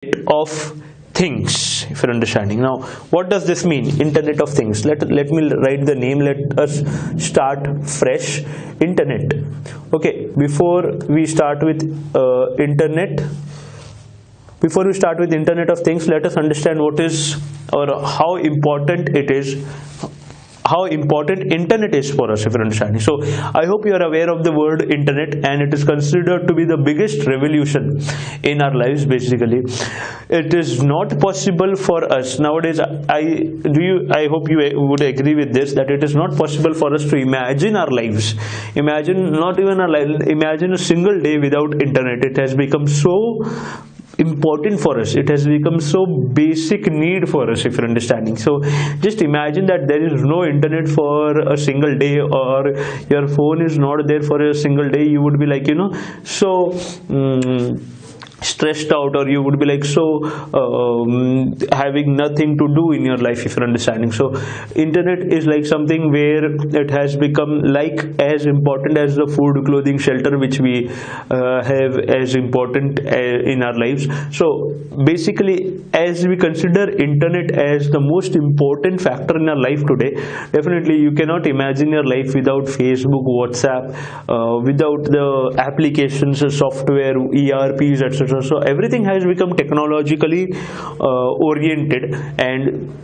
of things, if you're understanding. Now what does this mean, internet of things? Let me write the name. Let us start fresh. Internet. Okay, before we start with internet of things, let us understand what is, or how important it is, how important internet is for us, if you're understanding. So I hope you are aware of the word internet, and it is considered to be the biggest revolution in our lives. Basically, it is not possible for us nowadays. I hope you would agree with this, that it is not possible for us to imagine our lives, imagine a single day without internet. It has become so important for us, it has become so basic need for us, if you're understanding. So just imagine that there is no internet for a single day, or your phone is not there for a single day. You would be like, so stressed out, or you would be like so having nothing to do in your life, if you're understanding. So internet is like something where it has become like as important as the food, clothing, shelter which we have as important in our lives. So basically, as we consider internet as the most important factor in our life today, definitely you cannot imagine your life without Facebook, WhatsApp, without the applications, software, ERPs, etc. So everything has become technologically oriented, and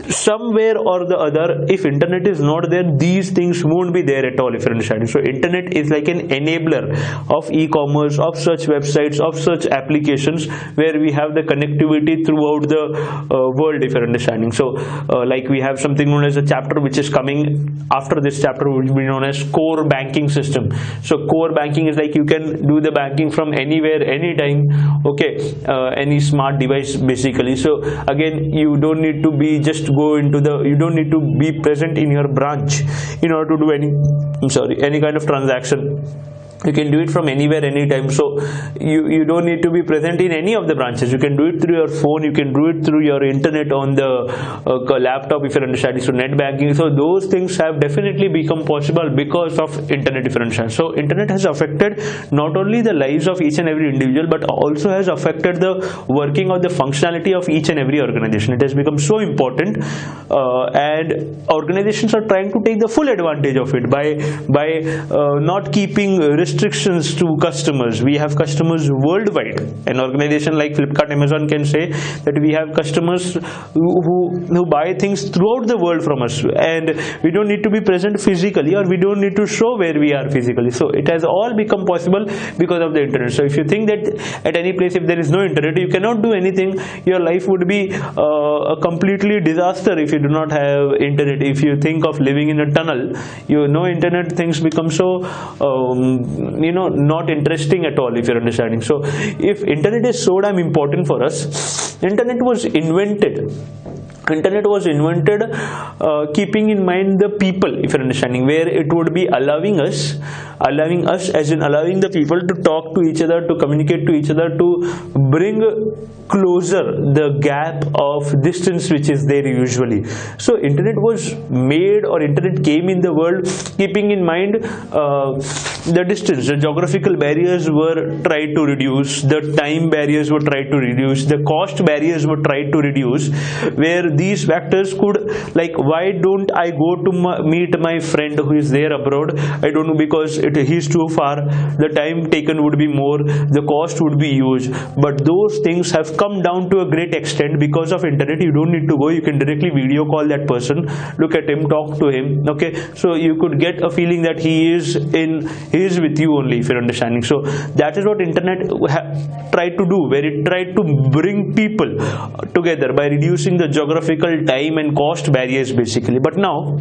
somewhere or the other, if internet is not there, these things won't be there at all, if you're understanding. So internet is like an enabler of e-commerce, of such websites, of such applications, where we have the connectivity throughout the world, if you're understanding. So like we have something known as a chapter which is coming after this chapter, which will be known as core banking system. So core banking is like you can do the banking from anywhere, anytime, okay, any smart device basically. So again, you don't need to be just you don't need to be present in your branch in order to do any kind of transaction. You can do it from anywhere, anytime. So you don't need to be present in any of the branches. You can do it through your phone, you can do it through your internet on the laptop, if you're understanding. So net banking, so those things have definitely become possible because of internet, if you're understanding. So internet has affected not only the lives of each and every individual, but also has affected the working of the functionality of each and every organization. It has become so important, and organizations are trying to take the full advantage of it by not keeping restrictions to customers. We have customers worldwide. An organization like Flipkart, Amazon can say that we have customers who buy things throughout the world from us, and we don't need to be present physically, or we don't need to show where we are physically. So it has all become possible because of the internet. So if you think that at any place, if there is no internet, you cannot do anything, your life would be a completely disaster if you do not have internet. If you think of living in a tunnel, no internet, things become so not interesting at all, if you're understanding. So if internet is so damn important for us, internet was invented keeping in mind the people, if you're understanding, where it would be allowing us as in allowing the people to talk to each other, to communicate to each other, to bring closer the gap of distance which is there usually. So internet was made, or internet came in the world keeping in mind the distance. The geographical barriers were tried to reduce, the time barriers were tried to reduce, the cost barriers were tried to reduce, where these factors could, like, why don't I go to meet my friend who is there abroad? I don't know, because he's too far, the time taken would be more, the cost would be huge. But those things have come down to a great extent because of internet. You don't need to go, you can directly video call that person, look at him, talk to him, okay. So you could get a feeling that he is with you only, if you're understanding. So that is what internet tried to do, where it tried to bring people together by reducing the geographical, time and cost barriers basically. But now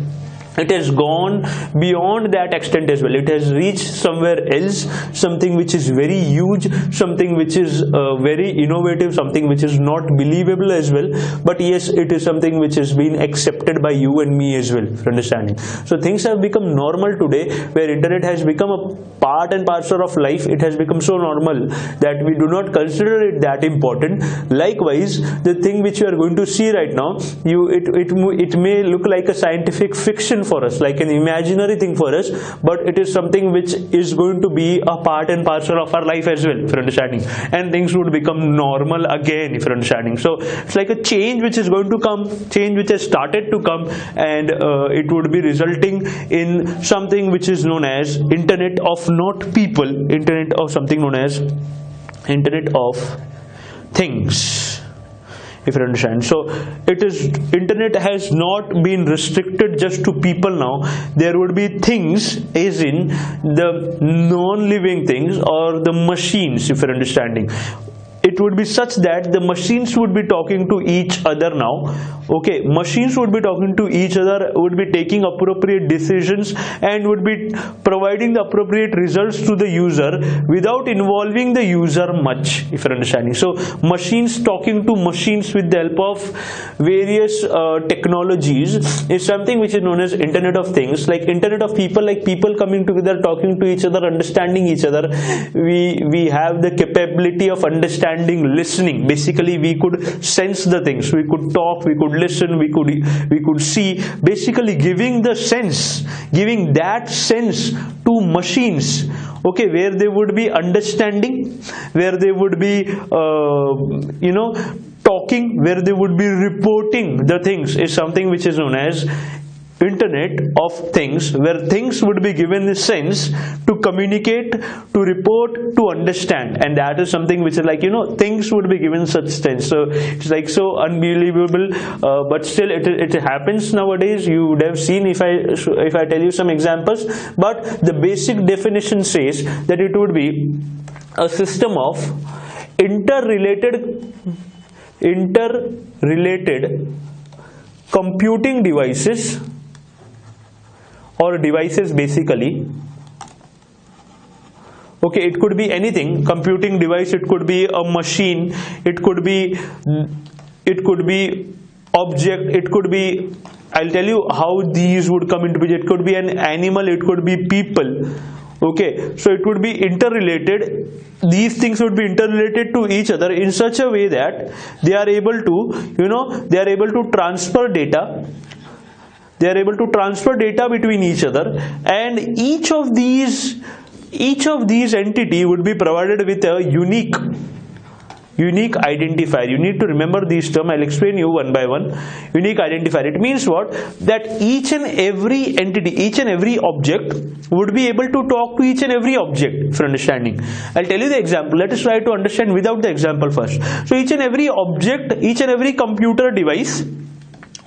it has gone beyond that extent as well. It has reached somewhere else, something which is very huge, something which is very innovative, something which is not believable as well. But yes, it is something which has been accepted by you and me as well, for understanding. So things have become normal today, where internet has become a part and parcel of life. It has become so normal that we do not consider it that important. Likewise, the thing which you are going to see right now, it may look like a scientific fiction fiction for us, like an imaginary thing for us, but it is something which is going to be a part and parcel of our life as well, if you're understanding, and things would become normal again, if you're understanding. So it's like a change which is going to come, change which has started to come, and it would be resulting in something which is known as internet of not people, internet of something known as internet of things, if you understand. So it is, internet has not been restricted just to people now. There would be things, as in the non-living things or the machines, if you're understanding. It would be such that the machines would be talking to each other now. Okay, machines would be talking to each other, would be taking appropriate decisions, and would be providing the appropriate results to the user without involving the user much, if you're understanding. So machines talking to machines with the help of various technologies is something which is known as internet of things. Like internet of people, like people coming together, talking to each other, understanding each other. We have the capability of understanding, listening. Basically we could sense the things, we could talk, we could listen, we could see, basically giving the sense, giving that sense to machines, okay, where they would be understanding, where they would be talking, where they would be reporting the things, is something which is known as internet of things, where things would be given a sense to communicate, to report, to understand, and that is something which is like, things would be given such sense. So it's like so unbelievable, but still it happens nowadays. You would have seen, if I tell you some examples, but the basic definition says that it would be a system of interrelated computing devices, or devices basically. Okay, it could be anything, computing device, it could be a machine, it could be object, it could be, I'll tell you how these would come into picture. It could be an animal, it could be people. Okay, so it would be interrelated. These things would be interrelated to each other in such a way that they are able to, they are able to transfer data. They are able to transfer data between each other, and each of these entity would be provided with a unique identifier. You need to remember these terms. I'll explain you one by one. Unique identifier. It means what? That each and every entity, each and every object would be able to talk to each and every object for understanding. I'll tell you the example. Let us try to understand without the example first. So each and every object, each and every computer device,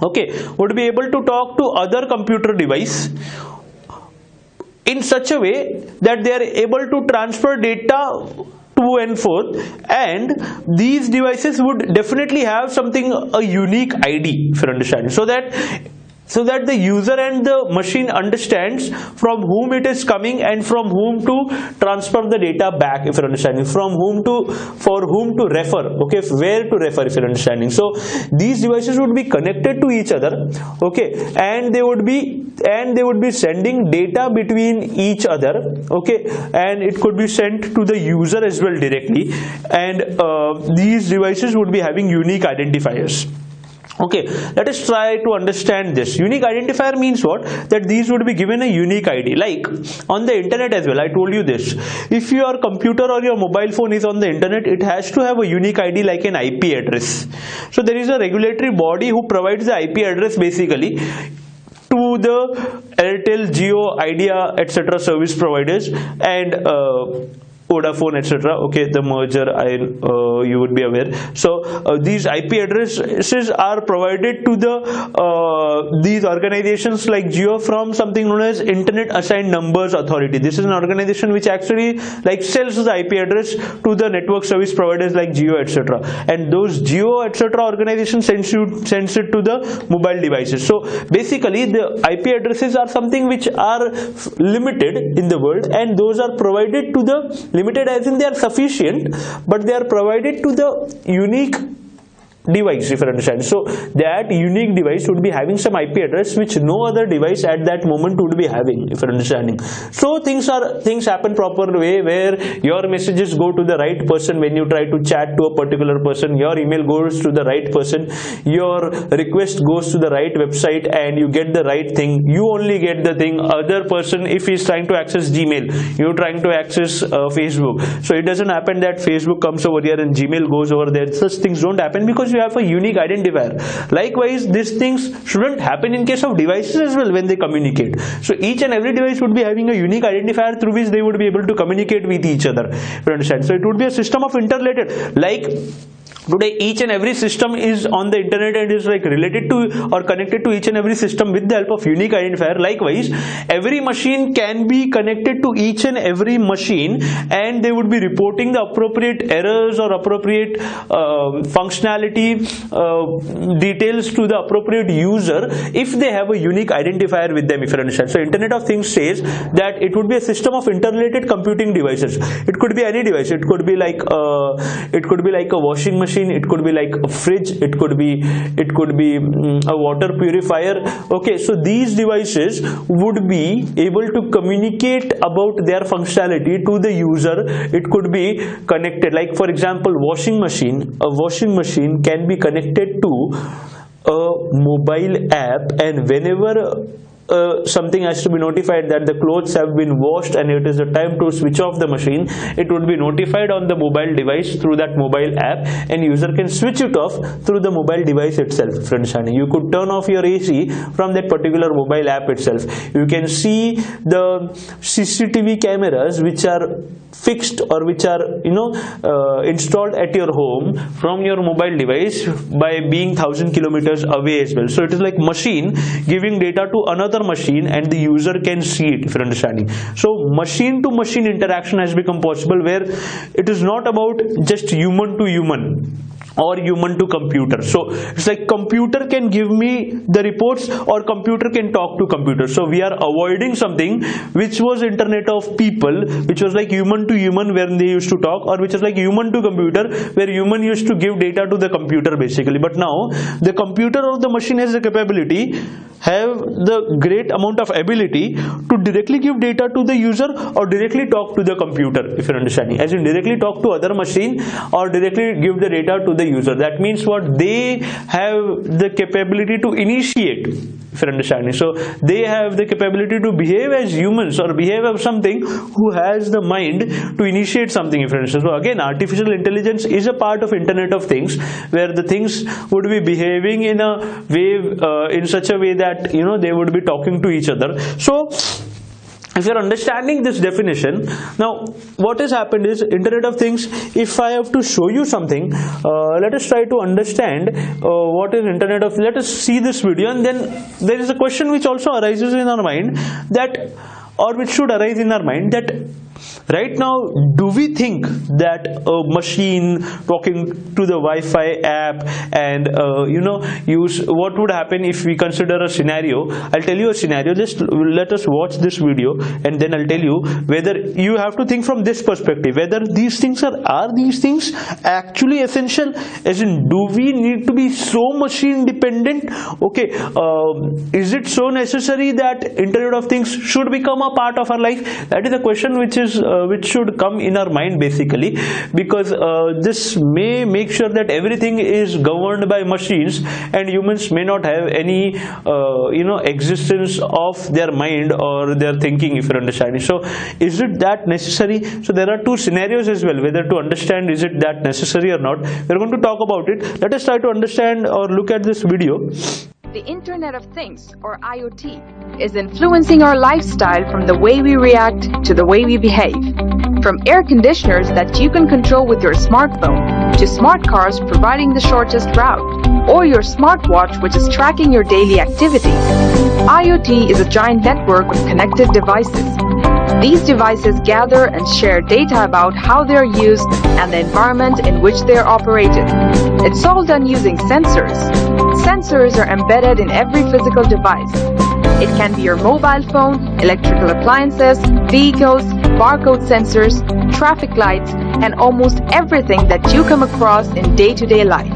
okay, would be able to talk to other computer device in such a way that they are able to transfer data to and forth, and these devices would definitely have something, a unique ID for understanding, so that the user and the machine understands from whom it is coming and from whom to transfer the data back, if you're understanding, for whom to refer, okay, where to refer, if you're understanding. So these devices would be connected to each other, okay, and they would be sending data between each other, okay, and it could be sent to the user as well directly, and these devices would be having unique identifiers. Okay, let us try to understand this. Unique identifier means what? That these would be given a unique ID. Like on the internet as well, I told you this. If your computer or your mobile phone is on the internet, it has to have a unique ID like an IP address. So there is a regulatory body who provides the IP address basically to the Airtel, Jio, Idea, etc. service providers, and Vodafone, etc. Okay, the merger, you would be aware. So these IP addresses are provided to the these organizations like Jio from something known as Internet Assigned Numbers Authority. This is an organization which actually like sells the IP address to the network service providers like Jio, etc. And those Jio, etc. organizations sends it to the mobile devices. So basically the IP addresses are something which are limited in the world, and those are provided to the limited as in they are sufficient, but they are provided to the unique device, if you understand. So that unique device would be having some IP address which no other device at that moment would be having, if you're understanding. So things happen proper way, where your messages go to the right person when you try to chat to a particular person, your email goes to the right person, your request goes to the right website, and you get the right thing. You only get the thing. Other person, if he's trying to access Gmail, you're trying to access Facebook. So it doesn't happen that Facebook comes over here and Gmail goes over there. Such things don't happen because you have a unique identifier. Likewise, these things shouldn't happen in case of devices as well when they communicate. So each and every device would be having a unique identifier through which they would be able to communicate with each other. You understand? So it would be a system of interrelated. Like today, each and every system is on the internet and is like related to or connected to each and every system with the help of unique identifier. Likewise, every machine can be connected to each and every machine, and they would be reporting the appropriate errors or appropriate functionality details to the appropriate user if they have a unique identifier with them, if you understand. So Internet of Things says that it would be a system of interrelated computing devices. It could be any device. It could be like a washing machine, it could be like a fridge, it could be a water purifier. Okay, so these devices would be able to communicate about their functionality to the user. It could be connected, like for example, washing machine. A washing machine can be connected to a mobile app, and whenever something has to be notified that the clothes have been washed and it is the time to switch off the machine, it would be notified on the mobile device through that mobile app, and user can switch it off through the mobile device itself. For understanding, you could turn off your AC from that particular mobile app itself. You can see the CCTV cameras which are fixed or which are installed at your home from your mobile device by being 1,000 kilometers away as well. So it is like machine giving data to another machine and the user can see it, if you're understanding. So machine to machine interaction has become possible, where it is not about just human to human or human to computer. So it's like computer can give me the reports or computer can talk to computer. So we are avoiding something which was Internet of people, which was like human to human when they used to talk, or which is like human to computer where human used to give data to the computer basically. But now the computer or the machine has the capability, have the great amount of ability to directly give data to the user or directly talk to the computer, if you're understanding, as in directly talk to other machine or directly give the data to the user. That means what, they have the capability to initiate, if you're understanding. So they have the capability to behave as humans or behave as something who has the mind to initiate something, if you're understanding. So again, artificial intelligence is a part of Internet of Things, where the things would be behaving in a way, in such a way that they would be talking to each other. So if you're understanding this definition, now what has happened is Internet of Things, if I have to show you something, let us try to understand what is Internet of, let us see this video, and then there is a question which also arises in our mind, that, or which should arise in our mind, that right now, do we think that a machine talking to the Wi-Fi app and use, what would happen if we consider a scenario? I'll tell you a scenario. Just let us watch this video, and then I'll tell you whether you have to think from this perspective, whether these things are these things actually essential, as in, do we need to be so machine dependent? Okay, is it so necessary that Internet of Things should become a part of our life? That is a question which should come in our mind basically, because this may make sure that everything is governed by machines and humans may not have any existence of their mind or their thinking, if you're understanding. So is it that necessary? So there are two scenarios as well, whether to understand is it that necessary or not. We're going to talk about it. Let us try to understand or look at this video. The Internet of Things, or IoT, is influencing our lifestyle from the way we react to the way we behave. From air conditioners that you can control with your smartphone, to smart cars providing the shortest route, or your smartwatch which is tracking your daily activities. IoT is a giant network of connected devices. These devices gather and share data about how they are used and the environment in which they are operated. It's all done using sensors. Sensors are embedded in every physical device. It can be your mobile phone, electrical appliances, vehicles, barcode sensors, traffic lights, and almost everything that you come across in day-to-day life.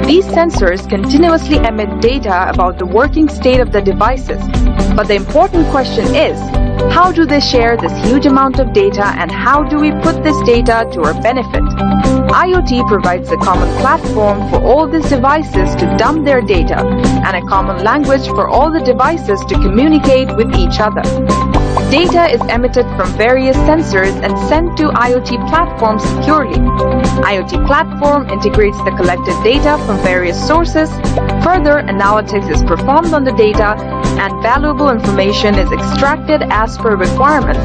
These sensors continuously emit data about the working state of the devices. But the important question is, how do they share this huge amount of data, and how do we put this data to our benefit? IoT provides a common platform for all these devices to dump their data and a common language for all the devices to communicate with each other. Data is emitted from various sensors and sent to IoT platforms securely. IoT platform integrates the collected data from various sources. Further analytics is performed on the data, and valuable information is extracted as per requirement.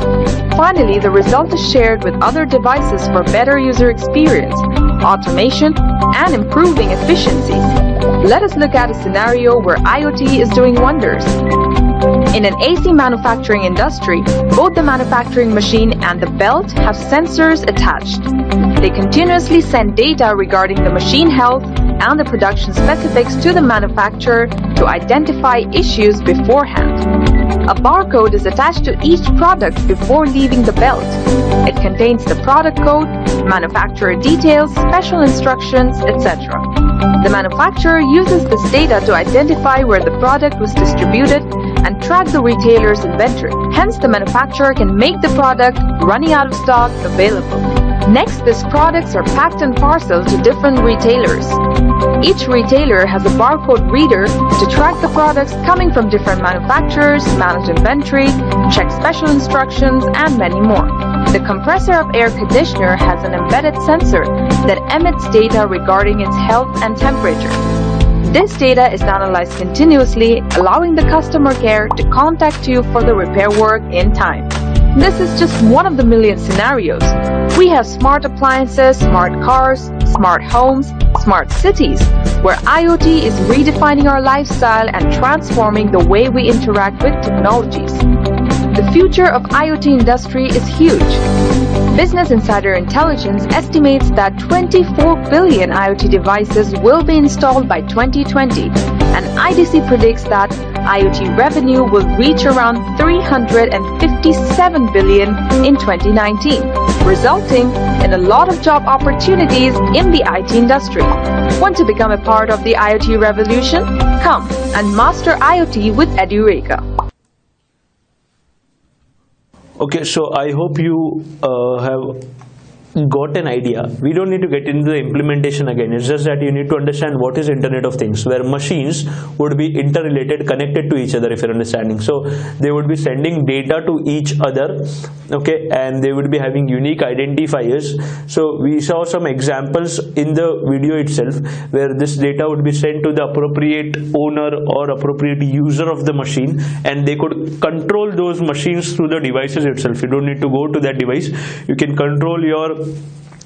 Finally, the result is shared with other devices for better user experience, automation, and improving efficiency. Let us look at a scenario where IoT is doing wonders. In an AC manufacturing industry, both the manufacturing machine and the belt have sensors attached. They continuously send data regarding the machine health and the production specifics to the manufacturer to identify issues beforehand. A barcode is attached to each product before leaving the belt. It contains the product code, manufacturer details, special instructions, etc. The manufacturer uses this data to identify where the product was distributed and track the retailer's inventory. Hence, the manufacturer can make the product running out of stock available. Next, these products are packed and parceled to different retailers. Each retailer has a barcode reader to track the products coming from different manufacturers, manage inventory, check special instructions, and many more. The compressor of air conditioner has an embedded sensor that emits data regarding its health and temperature. This data is analyzed continuously, allowing the customer care to contact you for the repair work in time. This is just one of the million scenarios. We have smart appliances, smart cars, smart homes, smart cities, where IoT is redefining our lifestyle and transforming the way we interact with technologies. The future of IoT industry is huge. Business Insider Intelligence estimates that 24 billion IoT devices will be installed by 2020, and IDC predicts that IoT revenue will reach around 357 billion in 2019, resulting in a lot of job opportunities in the IT industry. Want to become a part of the IoT revolution? Come and master IoT with EduReka. Okay, so I hope you have got an idea. We don't need to get into the implementation again. It's just that you need to understand what is Internet of Things, where machines would be interrelated, connected to each other, if you're understanding. So they would be sending data to each other, okay, and they would be having unique identifiers. So we saw some examples in the video itself where this data would be sent to the appropriate owner or appropriate user of the machine, and they could control those machines through the devices itself. You don't need to go to that device. You can control your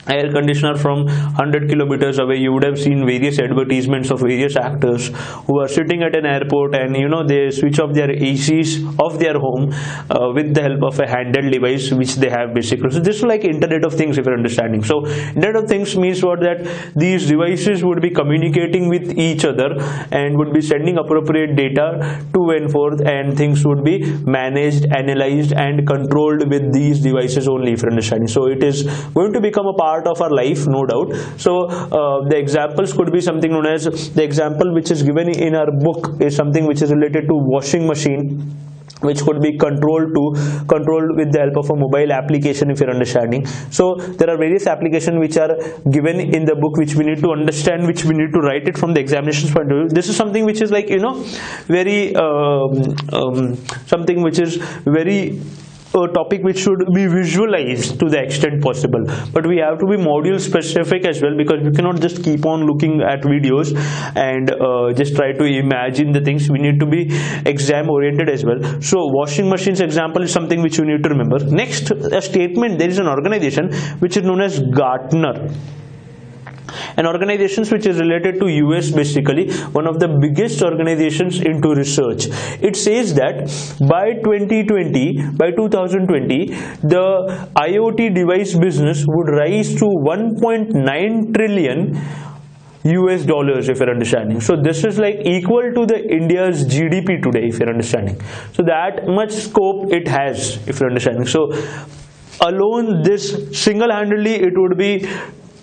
air conditioner from 100 kilometers away. You would have seen various advertisements of various actors who are sitting at an airport, and they switch off their ACs of their home with the help of a handheld device which they have basically. So this is like Internet of Things, if you're understanding. So Internet of Things means what? That these devices would be communicating with each other and would be sending appropriate data to and forth, and things would be managed, analyzed, and controlled with these devices only, if you're understanding. So it is going to become a part of our life, no doubt. So the examples could be something known as, the example which is given in our book is something which is related to washing machine, which could be controlled with the help of a mobile application, if you're understanding. So there are various applications which are given in the book which we need to understand, which we need to write it from the examinations point of view. This is something which is like very something which is very a topic which should be visualized to the extent possible, but we have to be module specific as well, because we cannot just keep on looking at videos and just try to imagine the things. We need to be exam oriented as well. So washing machines example is something which you need to remember. Next, a statement. There is an organization which is known as Gartner, an organization which is related to US, basically one of the biggest organizations into research. It says that by 2020, the IoT device business would rise to 1.9 trillion US dollars, if you're understanding. So this is like equal to the India's GDP today, if you're understanding. So that much scope it has, if you're understanding. So alone, this single-handedly, it would be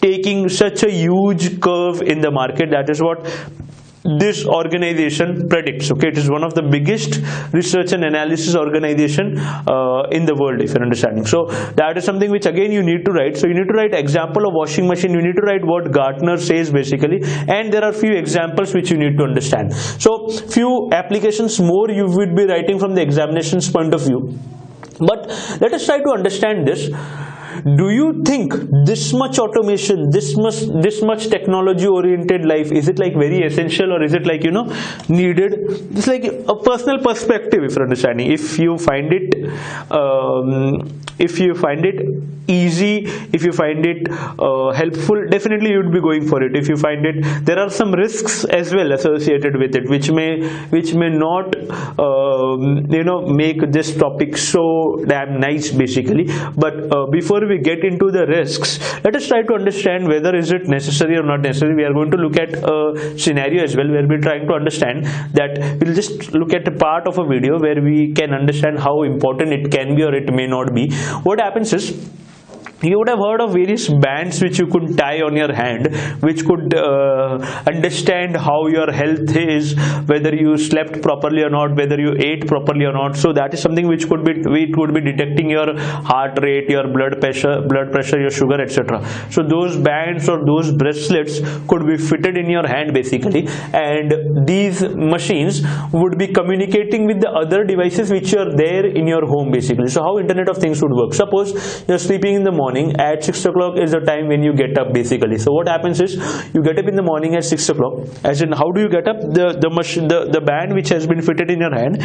taking such a huge curve in the market. That is what this organization predicts. Okay, it is one of the biggest research and analysis organization in the world, if you're understanding. So that is something which again you need to write. So you need to write example of washing machine, you need to write what Gartner says basically, and there are few examples which you need to understand. So few applications more you would be writing from the examinations point of view. But let us try to understand this. Do you think this much automation, this much technology oriented life, is it like very essential, or is it like, you know, needed? It's like a personal perspective, if you're understanding. If you find it easy, if you find it helpful, definitely you would be going for it. If you find it, there are some risks as well associated with it, which may not you know, make this topic so damn nice basically. But before we get into the risks, let us try to understand whether is it necessary or not necessary. We are going to look at a scenario as well, where we're trying to understand that. We'll just look at a part of a video where we can understand how important it can be or it may not be. What happens is, you would have heard of various bands which you could tie on your hand, which could understand how your health is, whether you slept properly or not, whether you ate properly or not. So that is something which could be, it would be detecting your heart rate, your blood pressure, your sugar, etc. So those bands or those bracelets could be fitted in your hand basically, and these machines would be communicating with the other devices which are there in your home basically. So how Internet of Things would work? Suppose you're sleeping in the morning. At 6 o'clock is the time when you get up basically. So what happens is, you get up in the morning at 6 o'clock. As in, how do you get up? The band which has been fitted in your hand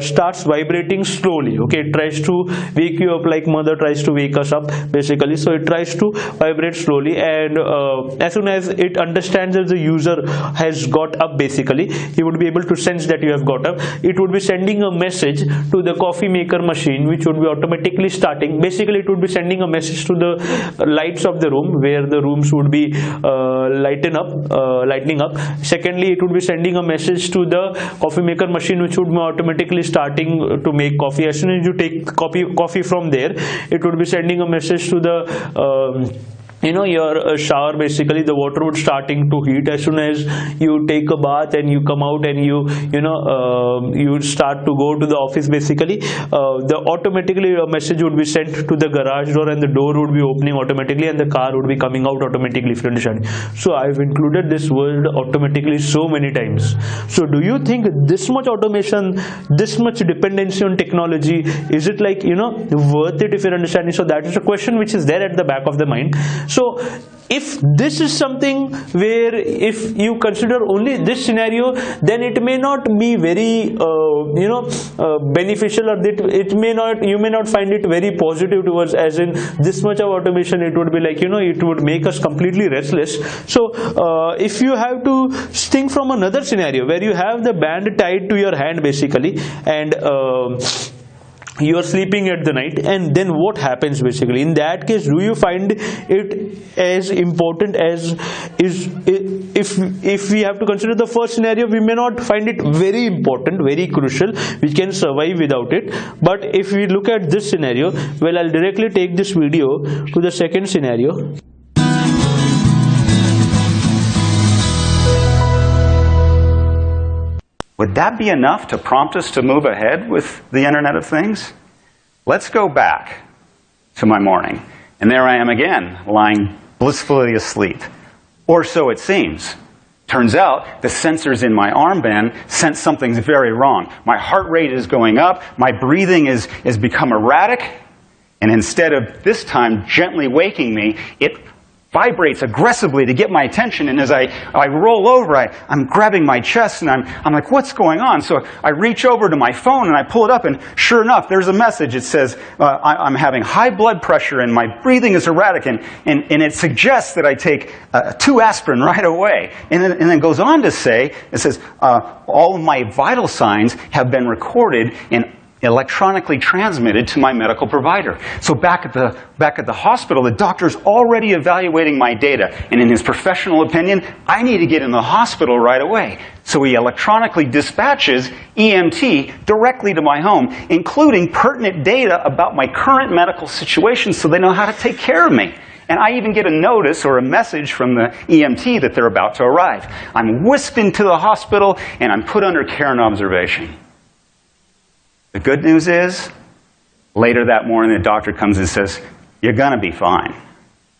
starts vibrating slowly. Okay, it tries to wake you up like mother tries to wake us up basically. So it tries to vibrate slowly, and as soon as it understands that the user has got up basically, he would be able to sense that you have got up. It would be sending a message to the coffee maker machine, which would be automatically starting. Basically, it would be sending a message to the lights of the room, where the rooms would be lightening up. Secondly, it would be sending a message to the coffee maker machine, which would be automatically starting to make coffee. As soon as you take coffee from there, it would be sending a message to the you know, your shower basically. The water would starting to heat. As soon as you take a bath and you come out and you start to go to the office basically, the automatically a message would be sent to the garage door, and the door would be opening automatically, and the car would be coming out automatically, if you understand. So I've included this word automatically so many times. So do you think this much automation, this much dependency on technology, is it like, you know, worth it, if you're understanding? So that is a question which is there at the back of the mind. So if this is something where, if you consider only this scenario, then it may not be very beneficial, or you may not find it very positive towards, as in this much of automation. It would be like, you know, it would make us completely restless. So if you have to think from another scenario where you have the band tied to your hand basically, and you are sleeping at the night, and then what happens basically? In that case, do you find it as important as if we have to consider the first scenario, we may not find it very important, very crucial, we can survive without it. But if we look at this scenario, well, I'll directly take this video to the second scenario. Would that be enough to prompt us to move ahead with the Internet of Things? Let's go back to my morning. And there I am again, lying blissfully asleep. Or so it seems. Turns out the sensors in my armband sense something's very wrong. My heart rate is going up, my breathing has become erratic, and instead of this time gently waking me, it vibrates aggressively to get my attention, and as I roll over, I'm grabbing my chest, and I'm like, what's going on? So I reach over to my phone, and I pull it up, and sure enough, there's a message. It says, I'm having high blood pressure, and my breathing is erratic, and it suggests that I take 2 aspirin right away. And then goes on to say, it says, all of my vital signs have been recorded and electronically transmitted to my medical provider. So back at the hospital, the doctor's already evaluating my data, and in his professional opinion, I need to get in the hospital right away. So he electronically dispatches EMT directly to my home, including pertinent data about my current medical situation, so they know how to take care of me. And I even get a notice or a message from the EMT that they're about to arrive. I'm whisked into the hospital, and I'm put under care and observation. The good news is, later that morning, the doctor comes and says, "You're going to be fine.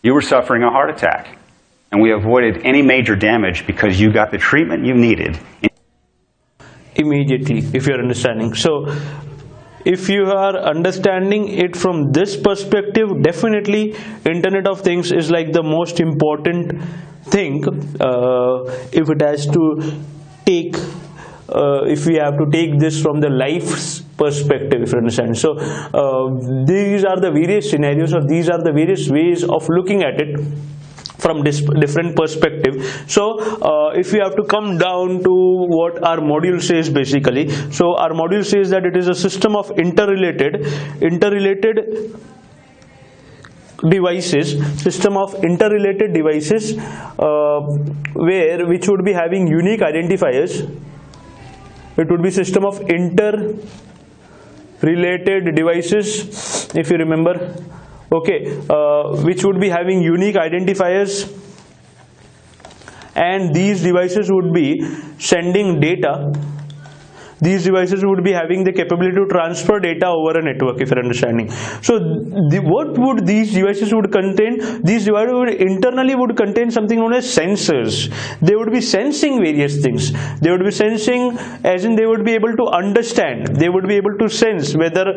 You were suffering a heart attack, and we avoided any major damage because you got the treatment you needed." Immediately, if you're understanding. So, if you are understanding it from this perspective, definitely Internet of Things is like the most important thing. If it has to take, if we have to take this from the life's perspective, if you understand. So these are the various scenarios, or these are the various ways of looking at it from different perspective. So if we have to come down to what our module says basically, so our module says that it is a system of interrelated devices, which would be having unique identifiers. It would be system of interrelated devices, if you remember. Okay, which would be having unique identifiers, and these devices would be sending data. These devices would be having the capability to transfer data over a network, if you're understanding. So what would these devices would contain? These devices would internally would contain something known as sensors. They would be sensing various things. They would be sensing, as in they would be able to understand. They would be able to sense whether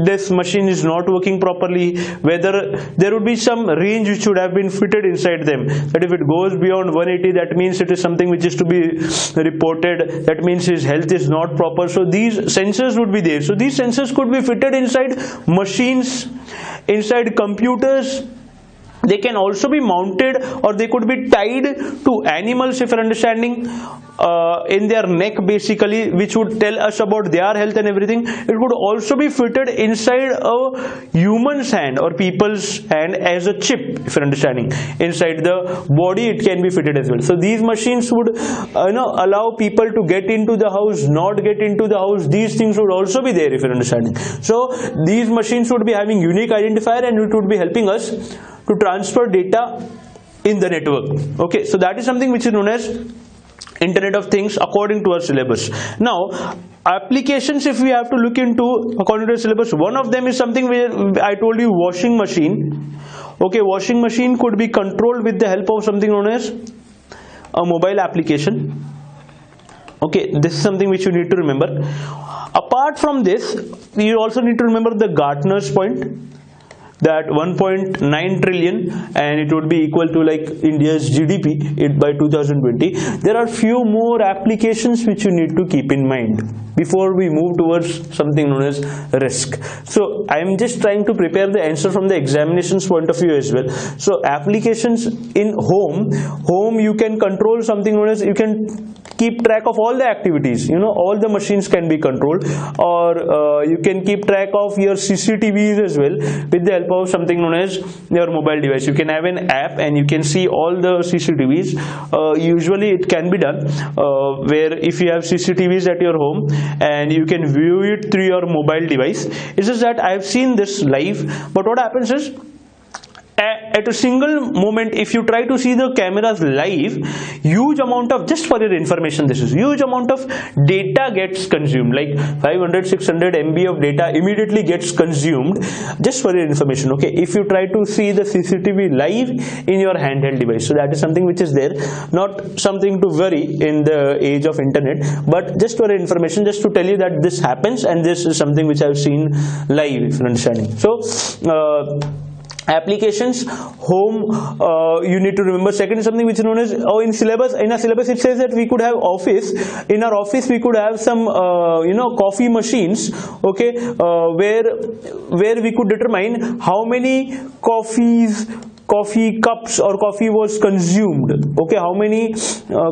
this machine is not working properly, whether there would be some range which should have been fitted inside them. That if it goes beyond 180, that means it is something which is to be reported. That means his health is not proper. So these sensors would be there. So these sensors could be fitted inside machines, inside computers. They can also be mounted, or they could be tied to animals, if you're understanding, in their neck basically, which would tell us about their health and everything. It could also be fitted inside a human's hand or people's hand as a chip, if you're understanding. Inside the body it can be fitted as well. So these machines would allow people to get into the house, not get into the house. These things would also be there, if you're understanding. So these machines would be having unique identifier, and it would be helping us to transfer data in the network. Okay, so that is something which is known as Internet of Things according to our syllabus. Now, applications, if we have to look into according to the syllabus, one of them is something where I told you, washing machine. Okay, washing machine could be controlled with the help of something known as a mobile application. Okay, this is something which you need to remember. Apart from this, you also need to remember the Gartner's point, that 1.9 trillion, and it would be equal to like India's GDP by 2020. There are few more applications which you need to keep in mind before we move towards something known as risk. So I am just trying to prepare the answer from the examinations point of view as well. So applications in home you can control something known as, you can keep track of all the activities, all the machines can be controlled, or you can keep track of your CCTVs as well with the help of something known as your mobile device. You can have an app and you can see all the CCTVs. Usually it can be done where if you have CCTVs at your home and you can view it through your mobile device. It's just that I have seen this live, but what happens is, at a single moment, if you try to see the cameras live, huge amount of, just for your information, this is huge amount of data gets consumed, like 500-600 MB of data immediately gets consumed, just for your information. Okay, if you try to see the CCTV live in your handheld device. So that is something which is there, not something to worry in the age of internet, but just for your information, just to tell you that this happens, and this is something which I've seen live, if you're understanding. So applications, home, you need to remember. Second is something which is known as, in our syllabus it says that we could have office. In our office we could have some coffee machines, okay, where we could determine how many coffee cups or coffee was consumed. Okay, how many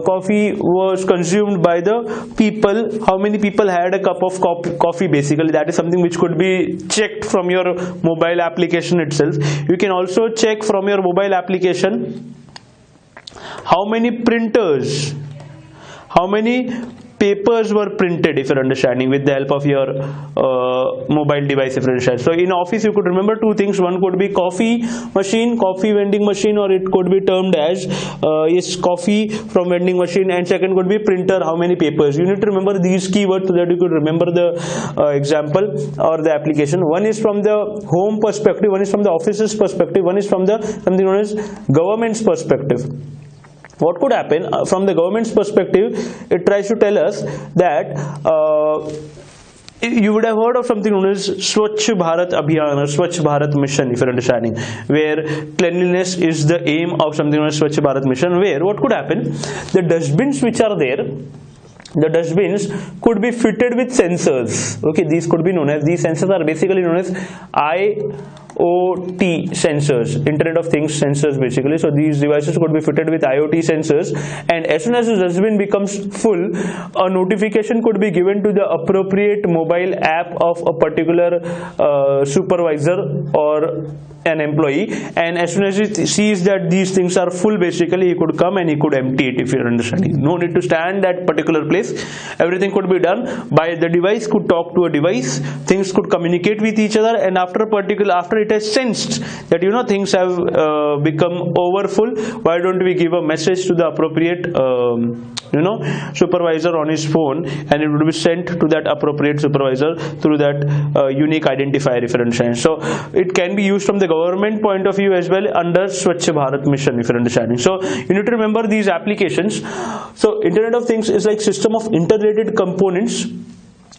coffee was consumed by the people, how many people had a cup of coffee basically. That is something which could be checked from your mobile application itself. You can also check from your mobile application how many printers, how many papers were printed, if you're understanding, with the help of your mobile device, if you're understanding. So in office you could remember two things. One could be coffee machine, coffee vending machine, or it could be termed as yes, coffee from vending machine, and second could be printer, how many papers. You need to remember these keywords so that you could remember the example or the application. One is from the home perspective, one is from the office's perspective, one is from the something known as government's perspective. What could happen from the government's perspective? It tries to tell us that you would have heard of something known as Swachh Bharat Abhiyan or Swachh Bharat Mission, if you're understanding, where cleanliness is the aim of something known as Swachh Bharat Mission, where what could happen? The dustbins which are there, the dustbins could be fitted with sensors. Okay, these could be known as, these sensors are basically known as IoT sensors, Internet of Things sensors basically. So these devices could be fitted with IoT sensors, and as soon as the dustbin becomes full, a notification could be given to the appropriate mobile app of a particular supervisor or an employee, and as soon as he sees that these things are full, basically he could come and he could empty it, if you're understanding. No need to stand at particular place. Everything could be done by the device, could talk to a device, things could communicate with each other, and after it has sensed that things have become overfull, why don't we give a message to the appropriate supervisor on his phone, and it would be sent to that appropriate supervisor through that unique identifier, if you're understanding. So it can be used from the government point of view as well under Swachh Bharat Mission, if you're understanding. So you need to remember these applications. So Internet of Things is like system of interrelated components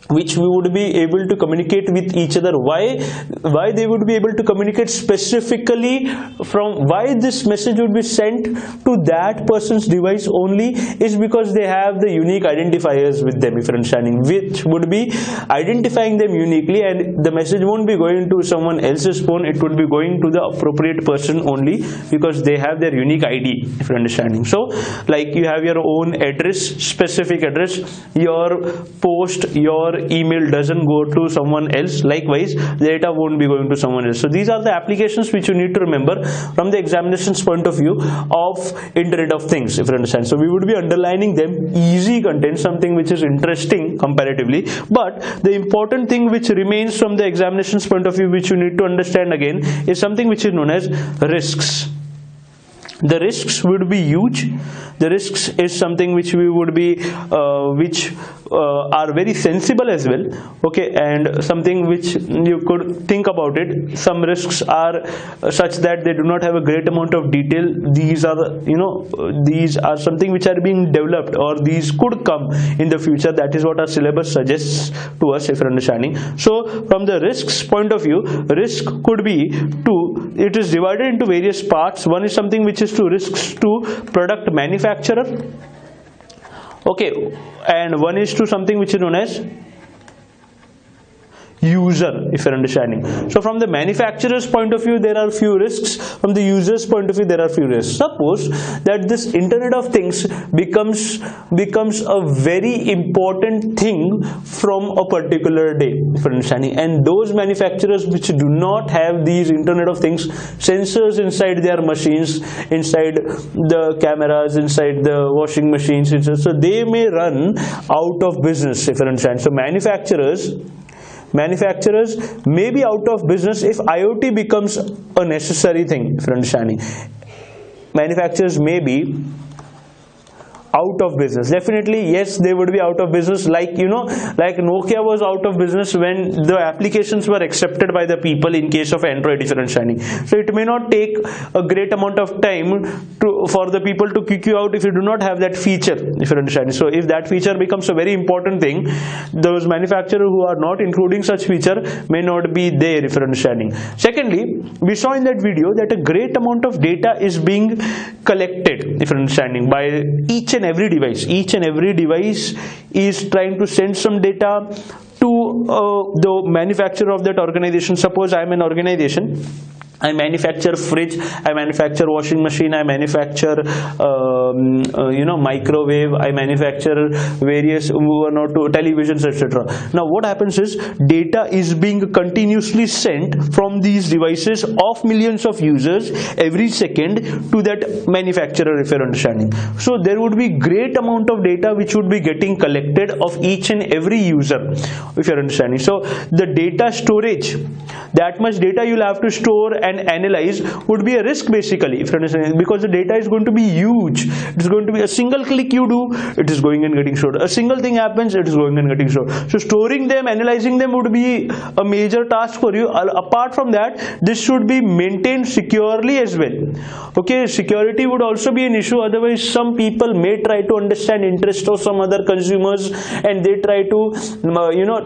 which we would be able to communicate with each other. Why they would be able to communicate specifically, from why this message would be sent to that person's device only, is because they have the unique identifiers with them, if you're understanding, which would be identifying them uniquely, and the message won't be going to someone else's phone, it would be going to the appropriate person only because they have their unique ID, if you're understanding. So like you have your own address, specific address, your post, your email doesn't go to someone else, likewise the data won't be going to someone else. So these are the applications which you need to remember from the examination's point of view of Internet of Things, if you understand. So we would be underlining them, easy content, something which is interesting comparatively, but the important thing which remains from the examination's point of view, which you need to understand again, is something which is known as risks. The risks would be huge. The risks is something which we would be are very sensible as well, okay, and something which you could think about it. Some risks are such that they do not have a great amount of detail. These are these are something which are being developed, or these could come in the future. That is what our syllabus suggests to us, if you're understanding. So from the risks point of view, risk could be it is divided into various parts. One is something which is to risks to product manufacturer, okay, and one is to something which is known as user, if you're understanding. So from the manufacturer's point of view, there are few risks. From the user's point of view, there are few risks. Suppose that this Internet of Things becomes a very important thing from a particular day, if you're understanding, and those manufacturers which do not have these Internet of Things sensors inside their machines, inside the cameras, inside the washing machines, so they may run out of business, if you understand. So manufacturers may be out of business if IoT becomes a necessary thing, if you're understanding. Manufacturers may be out of business. Definitely, yes, they would be out of business. Like like Nokia was out of business when the applications were accepted by the people in case of Android, if you're understanding. So it may not take a great amount of time for the people to kick you out if you do not have that feature, if you're understanding. So if that feature becomes a very important thing, those manufacturers who are not including such feature may not be there, if you're understanding. Secondly, we saw in that video that a great amount of data is being collected, if you're understanding, by each and every device. Each and every device is trying to send some data to the manufacturer of that organization. Suppose I am an organization I manufacture fridge, I manufacture washing machine, I manufacture microwave, I manufacture various one or two televisions, etc. Now what happens is data is being continuously sent from these devices of millions of users every second to that manufacturer, if you're understanding. So there would be great amount of data which would be getting collected of each and every user, if you're understanding. So the data storage, that much data you'll have to store and analyze would be a risk basically, if you understand, because the data is going to be huge. It's going to be a single click you do, it is going and getting stored. A single thing happens, it is going and getting stored. So storing them, analyzing them would be a major task for you. Apart from that, this should be maintained securely as well. Okay, security would also be an issue. Otherwise, some people may try to understand interest of some other consumers and they try to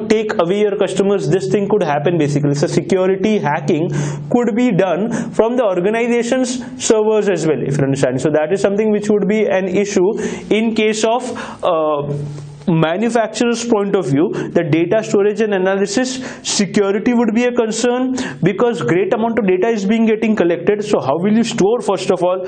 take away your customers. This thing could happen basically. So security hacking could be done from the organization's servers as well, if you understand. So that is something which would be an issue in case of manufacturer's point of view. The data storage and analysis security would be a concern because great amount of data is being getting collected. So how will you store? First of all,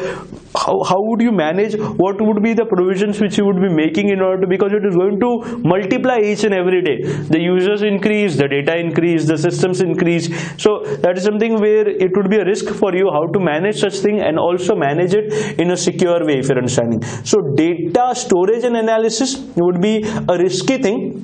how would you manage? What would be the provisions which you would be making in order to, because it is going to multiply each and every day. The users increase, the data increase, the systems increase. So that is something where it would be a risk for you how to manage such thing and also manage it in a secure way, if you're understanding. So data storage and analysis would be a risky thing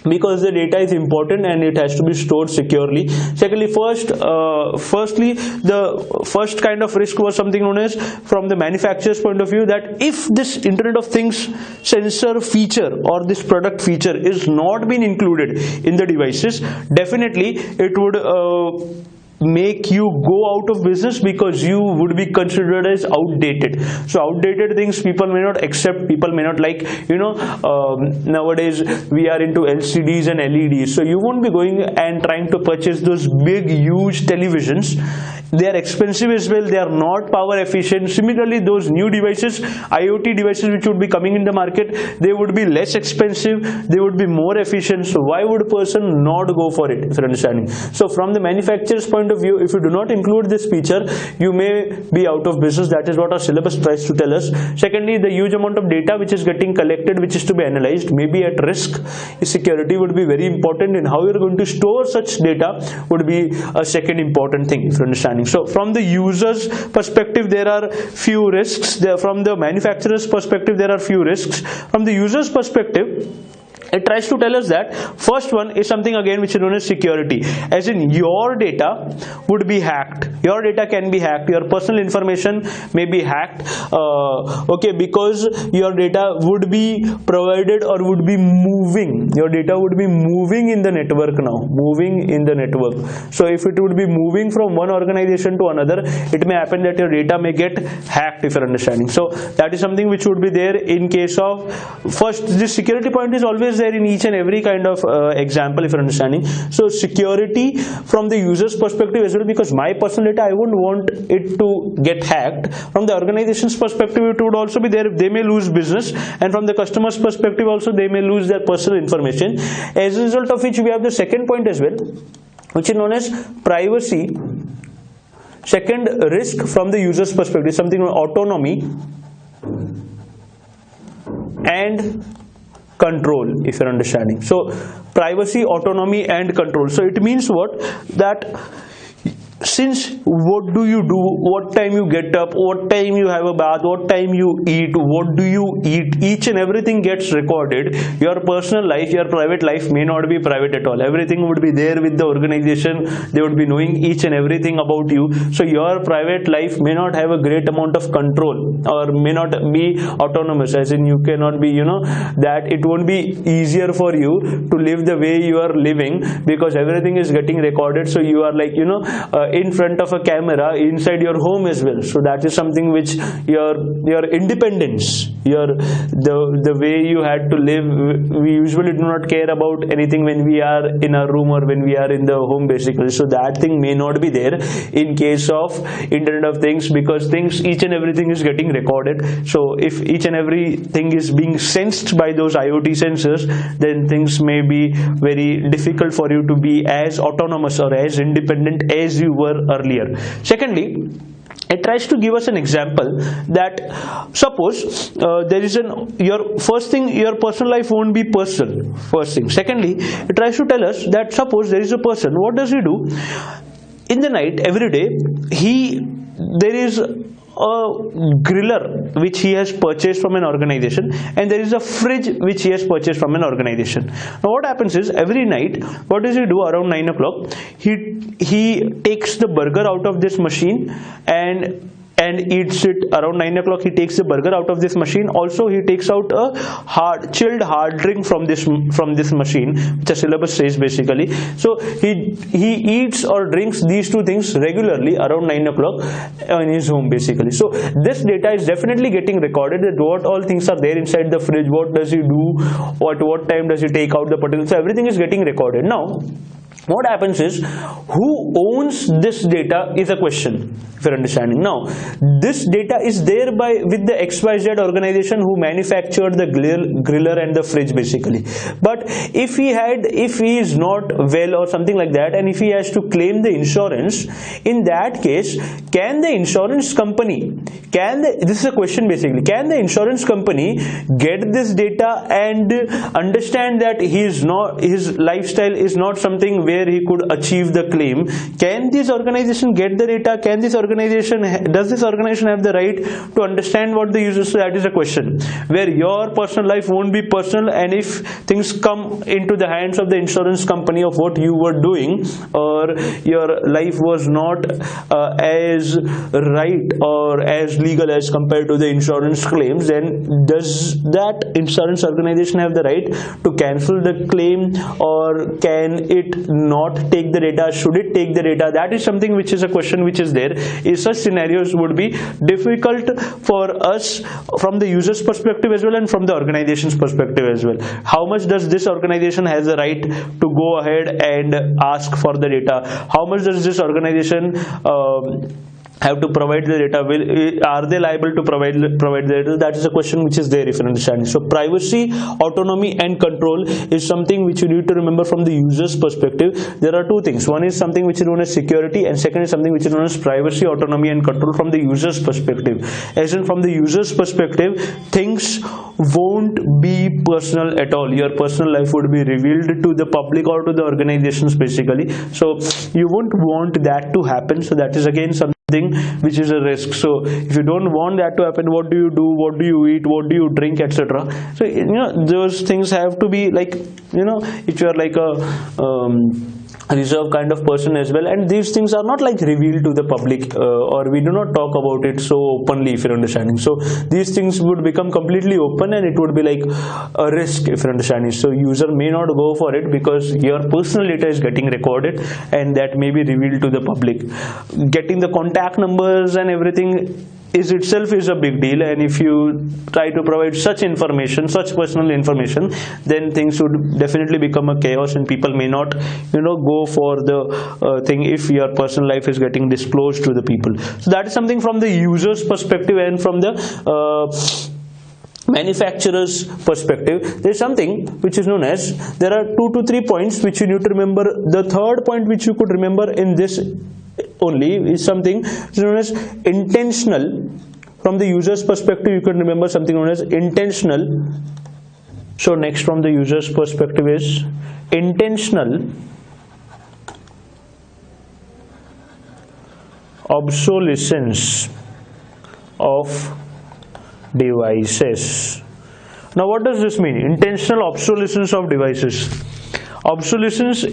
because the data is important and it has to be stored securely. Secondly, firstly, the first kind of risk was something known as, from the manufacturer's point of view, that if this Internet of Things sensor feature or this product feature is not been included in the devices, definitely it would make you go out of business because you would be considered as outdated. So outdated things people may not accept, people may not like. Nowadays we are into LCDs and LEDs, so you won't be going and trying to purchase those big huge televisions. They are expensive as well, they are not power efficient. Similarly, those new devices, IoT devices which would be coming in the market, they would be less expensive, they would be more efficient. So why would a person not go for it, if you're understanding? So from the manufacturer's point of view, if you do not include this feature, you may be out of business. That is what our syllabus tries to tell us. Secondly, the huge amount of data which is getting collected, which is to be analyzed, may be at risk. Security would be very important, and how you're going to store such data would be a second important thing, if you're understanding. So from the user's perspective, there are few risks. From the manufacturer's perspective, there are few risks. From the user's perspective, it tries to tell us that first one is something again which is known as security, as in your data would be hacked. Your data can be hacked, your personal information may be hacked, okay, because your data would be provided or would be moving. Your data would be moving in the network now, moving in the network. So if it would be moving from one organization to another, it may happen that your data may get hacked, if you're understanding. So that is something which would be there in case of, first, this security point is always there in each and every kind of example, if you're understanding. So security from the user's perspective as well, because my personal data, I wouldn't want it to get hacked. From the organization's perspective, it would also be there. They may lose business, and from the customer's perspective also, they may lose their personal information. As a result of which, we have the second point as well, which is known as privacy. Second risk from the user's perspective, something like autonomy and control, if you're understanding. So privacy, autonomy and control. So it means what? That since what do you do, what time you get up, what time you have a bath, what time you eat, what do you eat, each and everything gets recorded. Your personal life, your private life may not be private at all. Everything would be there with the organization. They would be knowing each and everything about you. So your private life may not have a great amount of control, or may not be autonomous, as in you cannot be, that it won't be easier for you to live the way you are living, because everything is getting recorded. So you are like, in front of a camera inside your home as well. So that is something which your independence, the way you had to live. We usually do not care about anything when we are in our room or when we are in the home basically. So that thing may not be there in case of Internet of Things, because each and everything is getting recorded. So if each and everything is being sensed by those IoT sensors, then things may be very difficult for you to be as autonomous or as independent as you were earlier. Secondly, it tries to give us an example that suppose there is your first thing, your personal life won't be personal, first thing. Secondly, it tries to tell us that suppose there is a person, what does he do in the night every day? There is a griller which he has purchased from an organization, and there is a fridge which he has purchased from an organization. Now what happens is, every night what does he do around 9 o'clock? He takes the burger out of this machine and eats it around 9 o'clock. He takes the burger out of this machine. Also he takes out a chilled hard drink from this machine, which the syllabus says basically. So he eats or drinks these two things regularly around 9 o'clock in his home basically. So this data is definitely getting recorded, that what all things are there inside the fridge, what does he do, what time does he take out the particular, so everything is getting recorded. Now what happens is, who owns this data is a question, if you're understanding. Now this data is there with the XYZ organization who manufactured the griller and the fridge basically. But if he is not well or something like that, and if he has to claim the insurance, in that case, can the insurance company, this is a question basically, can the insurance company get this data and understand that his lifestyle is not something where he could achieve the claim? Can this organization get the data? Does this organization have the right to understand what the user? So that is a question where your personal life won't be personal, and if things come into the hands of the insurance company of what you were doing, or your life was not as right or as legal as compared to the insurance claims, then does that insurance organization have the right to cancel the claim, or can it not take the data? Should it take the data? That is something which is a question which is there. Such scenarios would be difficult for us from the user's perspective as well, and from the organization's perspective as well. How much does this organization has the right to go ahead and ask for the data? How much does this organization have to provide the data? Are they liable to provide the data? That is a question which is there, if you understand. So privacy, autonomy and control is something which you need to remember from the user's perspective. There are two things. One is something which is known as security, and second is something which is known as privacy, autonomy and control from the user's perspective. As in, from the user's perspective, things won't be personal at all. Your personal life would be revealed to the public or to the organizations basically. So you won't want that to happen. So that is again something which is a risk. So if you don't want that to happen, what do you do? What do you eat? What do you drink, etc.? So those things have to be like, if you are like a reserved kind of person as well, and these things are not like revealed to the public, or we do not talk about it so openly, if you're understanding. So these things would become completely open, and it would be like a risk, if you're understanding. So user may not go for it because your personal data is getting recorded, and that may be revealed to the public. Getting the contact numbers and everything itself is a big deal, and if you try to provide such information, such personal information, then things would definitely become a chaos, and people may not go for the thing if your personal life is getting disclosed to the people. So that is something from the user's perspective, and from the manufacturer's perspective. There is something which is known as, there are 2 to 3 points which you need to remember. The third point which you could remember in this only is something which is known as intentional. From the user's perspective, you can remember something known as intentional. So next from the user's perspective is intentional obsolescence of devices. Now what does this mean? Intentional obsolescence of devices. Obsolescence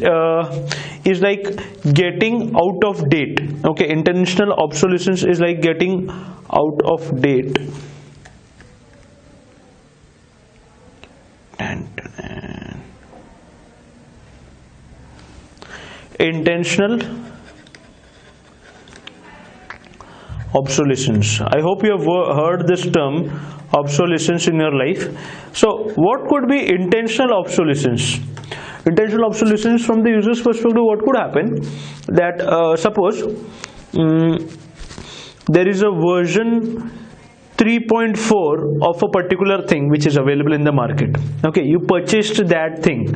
is like getting out of date. Okay, intentional obsolescence is like getting out of date. Intentional obsolescence. I hope you have heard this term obsolescence in your life. So what could be intentional obsolescence? Intentional obsolescence from the user's perspective, what could happen? That suppose there is a version 3.4 of a particular thing which is available in the market. Okay, you purchased that thing.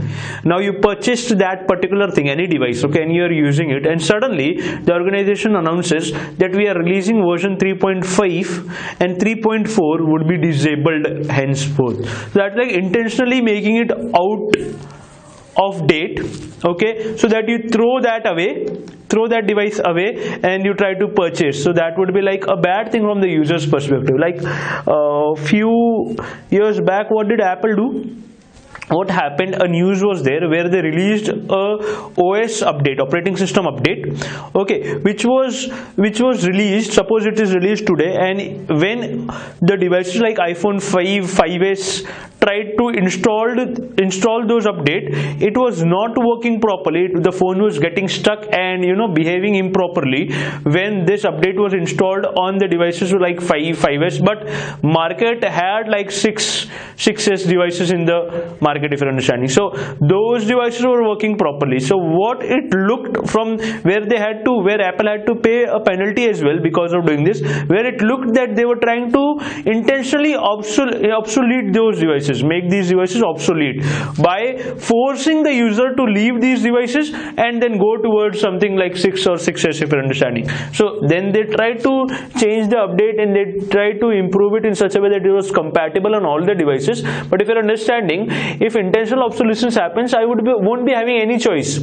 Now you purchased that particular thing, any device, okay, and you are using it, and suddenly the organization announces that we are releasing version 3.5 and 3.4 would be disabled henceforth. So that's like intentionally making it out of date, okay, so that you throw that device away and you try to purchase. So that would be like a bad thing from the user's perspective. Like few years back, what did Apple do? What happened, a news was there where they released a OS update, operating system update, okay, which was released, suppose it is released today, and when the devices like iPhone 5, 5s tried to install those update, it was not working properly. The phone was getting stuck and behaving improperly when this update was installed on the devices like 5s, but market had like 6s devices in the market, if you're understanding. So those devices were working properly. So what it looked from where Apple had to pay a penalty as well because of doing this, where it looked that they were trying to intentionally obsolete those devices, make these devices obsolete by forcing the user to leave these devices and then go towards something like 6 or 6s, if you're understanding. So then they tried to change the update and they tried to improve it in such a way that it was compatible on all the devices. But if you're understanding, if intentional obsolescence happens, I won't be having any choice.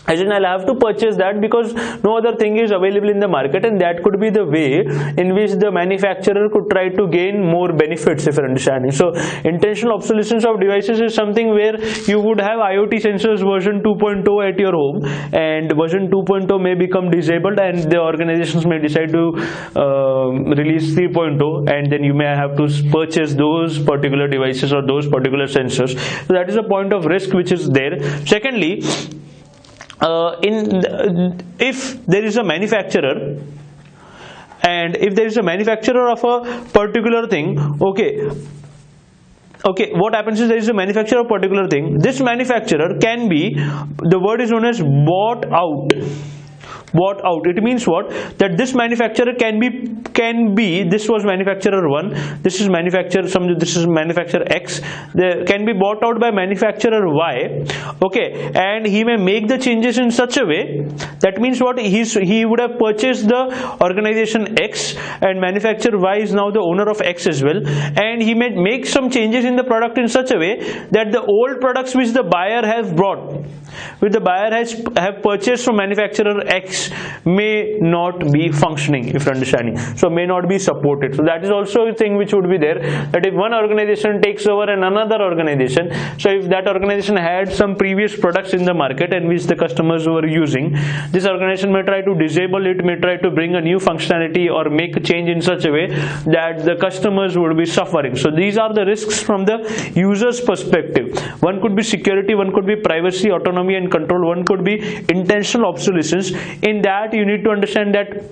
As in, I'll have to purchase that because no other thing is available in the market, and that could be the way in which the manufacturer could try to gain more benefits, if you're understanding. So intentional obsolescence of devices is something where you would have IoT sensors version 2.0 at your home, and version 2.0 may become disabled and the organizations may decide to release 3.0, and then you may have to purchase those particular devices or those particular sensors. So that is a point of risk which is there. Secondly, if there is a manufacturer, and if there is a manufacturer of a particular thing, okay, what happens is there is a manufacturer of a particular thing. This manufacturer can be, the word is known as bought out. It means what? That this manufacturer can be this was manufacturer 1, this is manufacturer X, can be bought out by manufacturer Y, okay, and he may make the changes in such a way, that means what, he would have purchased the organization X, and manufacturer Y is now the owner of X as well, and he may make some changes in the product in such a way that the old products which the buyer has have purchased from manufacturer X may not be functioning, if you're understanding, so may not be supported. So that is also a thing which would be there, that if one organization takes over and another organization, so if that organization had some previous products in the market and which the customers were using, this organization may try to disable it, may try to bring a new functionality or make a change in such a way that the customers would be suffering. So these are the risks from the user's perspective. One could be security, one could be privacy, autonomy and control, one could be intentional obsolescence. In that you need to understand that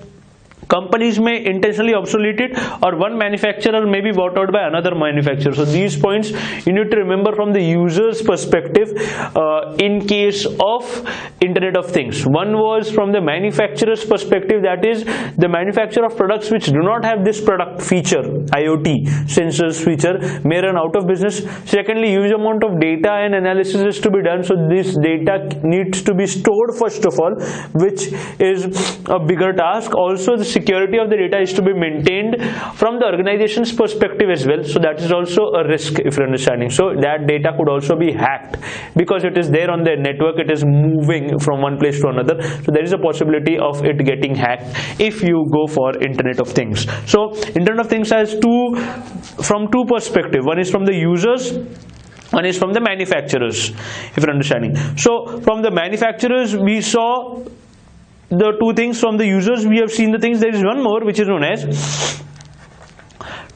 companies may intentionally obsolete it, or one manufacturer may be bought out by another manufacturer. So these points you need to remember from the user's perspective in case of Internet of Things. One was from the manufacturer's perspective, that is the manufacturer of products which do not have this product feature, IoT sensors feature, may run out of business. Secondly, huge amount of data and analysis is to be done, so this data needs to be stored first of all, which is a bigger task. Also the security of the data is to be maintained from the organization's perspective as well, so that is also a risk, if you're understanding. So that data could also be hacked because it is there on the network, it is moving from one place to another, so there is a possibility of it getting hacked if you go for Internet of Things. So Internet of Things has from two perspectives. One is from the users, one is from the manufacturers, if you're understanding. So from the manufacturers we saw the two things, from the users we have seen the things. There is one more which is known as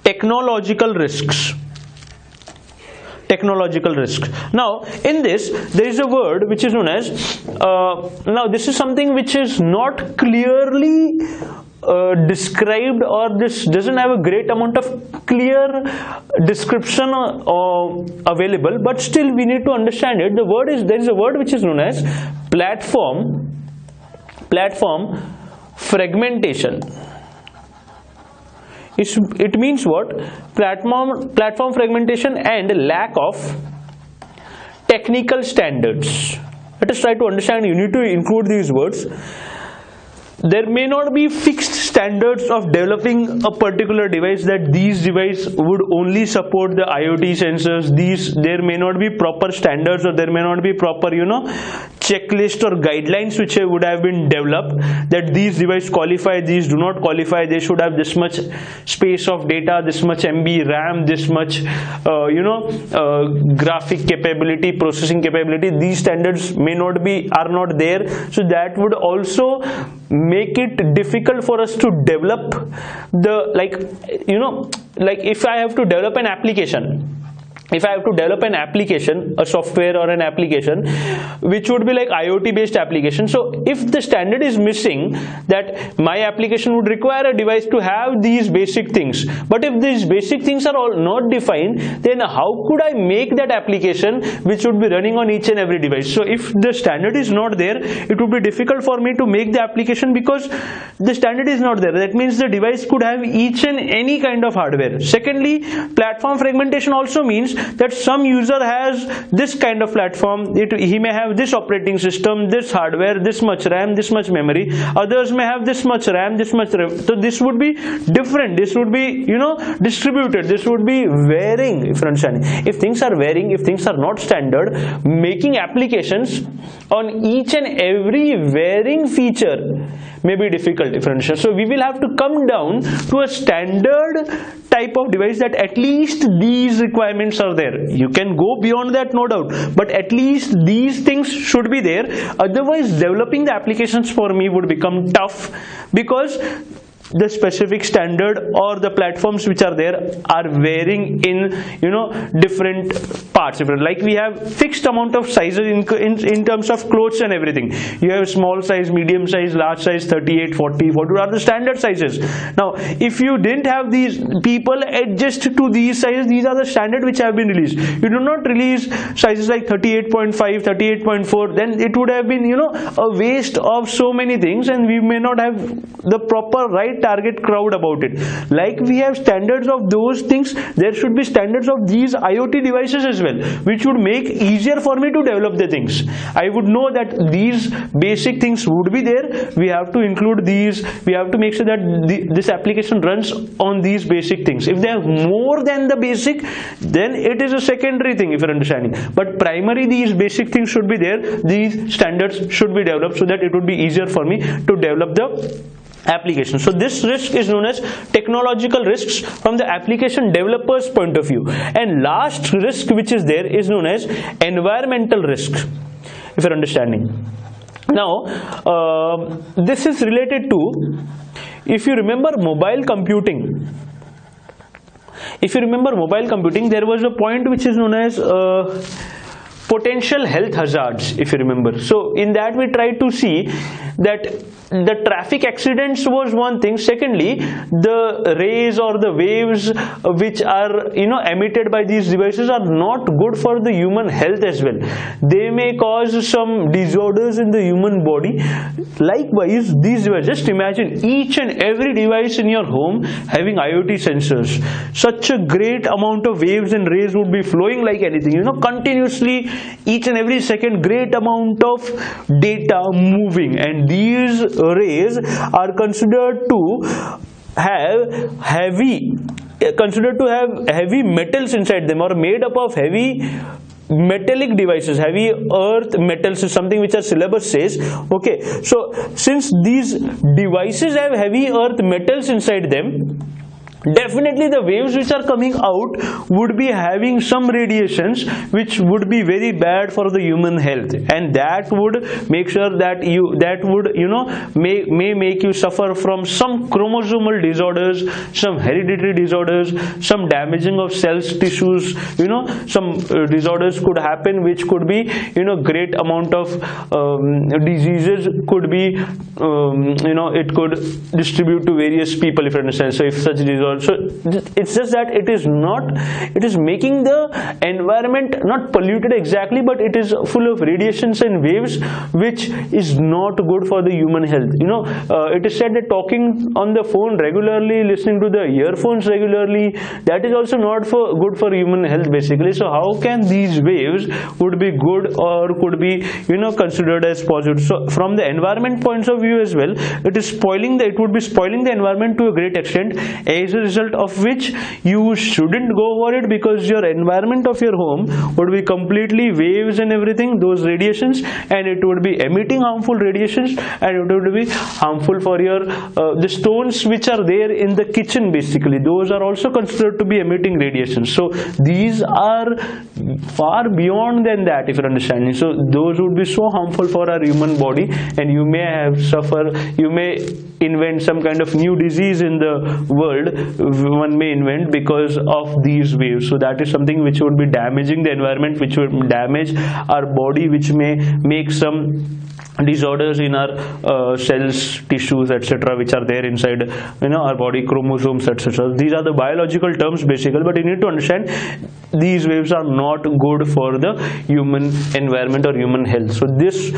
technological risks. Now in this there is a word which is known as now this is something which is not clearly described, or this doesn't have a great amount of clear description available, but still we need to understand it. There is a word which is known as platform fragmentation. It means what? Platform fragmentation and lack of technical standards. Let us try to understand. You need to include these words. There may not be fixed standards of developing a particular device, that these devices would only support the IoT sensors. There may not be proper standards, or there may not be proper, checklist or guidelines which would have been developed, that these devices qualify, these do not qualify, they should have this much space of data, this much MB RAM, this much graphic capability, processing capability. These standards are not there. So that would also make it difficult for us to develop if I have to develop an application, a software or an application which would be like IoT based application. So if the standard is missing, that my application would require a device to have these basic things, but if these basic things are all not defined, then how could I make that application which would be running on each and every device? So if the standard is not there, it would be difficult for me to make the application, because the standard is not there. That means the device could have each and any kind of hardware. Secondly, platform fragmentation also means that some user has this kind of platform, he may have this operating system, this hardware, this much RAM, this much memory. Others may have this much RAM, this much RAM. So this would be different. This would be distributed. This would be varying, if you're understanding. If things are varying, if things are not standard, making applications on each and every varying feature may be difficult, if you understand. So we will have to come down to a standard type of device, that at least these requirements are there. You can go beyond that, no doubt, but at least these things should be there. Otherwise, developing the applications for me would become tough, because the specific standard or the platforms which are there are varying in different parts. Like we have fixed amount of sizes in terms of clothes and everything. You have small size, medium size, large size, 38, 40, 42 are the standard sizes. Now if you didn't have these, people adjust to these sizes. These are the standard which have been released. You do not release sizes like 38.5, 38.4, then it would have been a waste of so many things, and we may not have the proper right target crowd about it. Like we have standards of those things, there should be standards of these IoT devices as well, which would make easier for me to develop the things. I would know that these basic things would be there. We have to include these. We have to make sure that this application runs on these basic things. If they are more than the basic, then it is a secondary thing, if you're understanding. But primary, these basic things should be there. These standards should be developed so that it would be easier for me to develop the application. So this risk is known as technological risks from the application developer's point of view. And last risk which is there is known as environmental risk, if you're understanding. Now this is related to, if you remember mobile computing, there was a point which is known as potential health hazards, if you remember. So in that we tried to see that the traffic accidents was one thing. Secondly, the rays or the waves which are emitted by these devices are not good for the human health as well. They may cause some disorders in the human body. Likewise, these devices, just imagine each and every device in your home having IoT sensors. Such a great amount of waves and rays would be flowing like anything, continuously, each and every second, great amount of data moving, and these rays are considered to have heavy metals inside them, or made up of heavy metallic devices. Heavy earth metals is something which our syllabus says. Okay, so since these devices have heavy earth metals inside them, definitely the waves which are coming out would be having some radiations which would be very bad for the human health, and that would make sure that may make you suffer from some chromosomal disorders, some hereditary disorders, some damaging of cells, tissues. Some disorders could happen which could be great amount of diseases could be it could distribute to various people, if you understand. So if such disorders So it's just that it is making the environment not polluted exactly, but it is full of radiations and waves, which is not good for the human health. It is said that talking on the phone regularly, listening to the earphones regularly, that is also not good for human health basically. So how can these waves would be good or could be considered as positive? So from the environment points of view as well, it would be spoiling the environment to a great extent, as a result of which you shouldn't go for it, because your environment of your home would be completely waves and everything, those radiations, and it would be emitting harmful radiations, and it would be harmful for your the stones which are there in the kitchen basically, those are also considered to be emitting radiations. So these are far beyond than that, if you're understanding. So those would be so harmful for our human body, and you may invent some kind of new disease in the world, one may invent, because of these waves. So that is something which would be damaging the environment, which would damage our body, which may make some disorders in our cells, tissues, etc., which are there inside our body, chromosomes, etc. These are the biological terms basically, but you need to understand these waves are not good for the human environment or human health. So this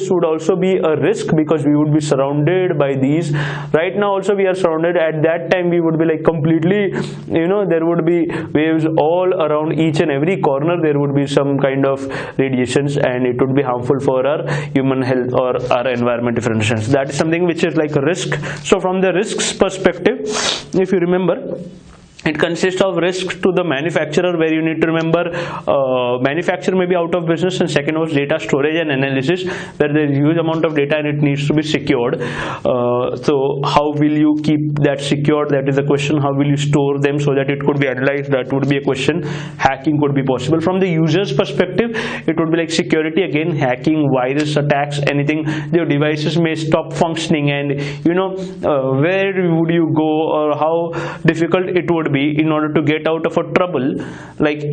would also be a risk, because we would be surrounded by these. Right now also we are surrounded. At that time we would be like completely, there would be waves all around each and every corner. There would be some kind of radiations, and it would be harmful for our human health or our environment, if you understand. So that is something which is like a risk. So from the risks perspective, if you remember, it consists of risk to the manufacturer, where you need to remember manufacturer may be out of business, and second was data storage and analysis, where there is huge amount of data and it needs to be secured. So how will you keep that secured? That is the question. How will you store them so that it could be analyzed? That would be a question. Hacking could be possible. From the user's perspective, it would be like security, again, hacking, virus attacks, anything. Your devices may stop functioning, and where would you go, or how difficult it would be in order to get out of a trouble. Like